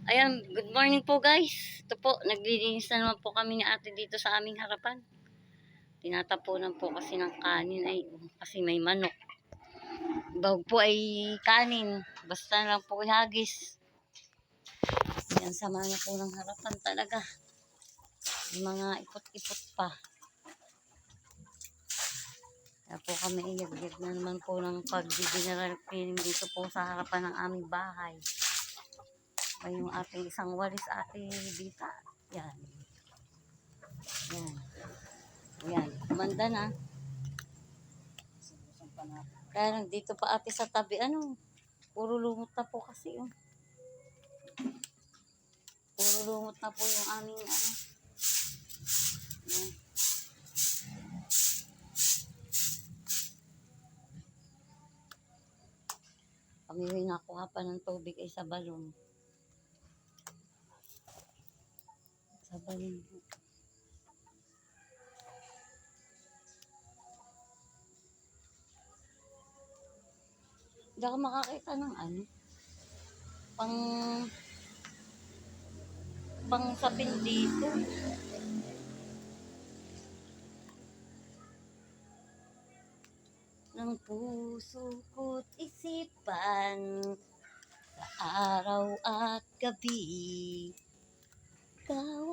Ayan, good morning po guys. Ito po, naglilinis na naman po kami ni ate dito sa aming harapan. Tinatapunan po kasi ng kanin ay kasi may manok. Bawag po ay kanin. Basta lang po ihagis. Yan, sama na po ng harapan talaga. Yung mga ipot-ipot pa. Kaya po kami iyag-yag na naman po ng pag-general cleaning dito po sa harapan ng aming bahay. Ay yung ating isang walis ate Dita. Yan. Yan. Yan. Kumanda na. Kaya lang dito pa ate sa tabi. Puro lumot na po kasi yun. Puro lumot na po yung aming Yan. Kami yung nakuha pa ng tubig ay sa balon. Sa balon. Hindi ako makakita ng pang sapin dito. Ng puso ko't isipan sa araw at gabi. Ikaw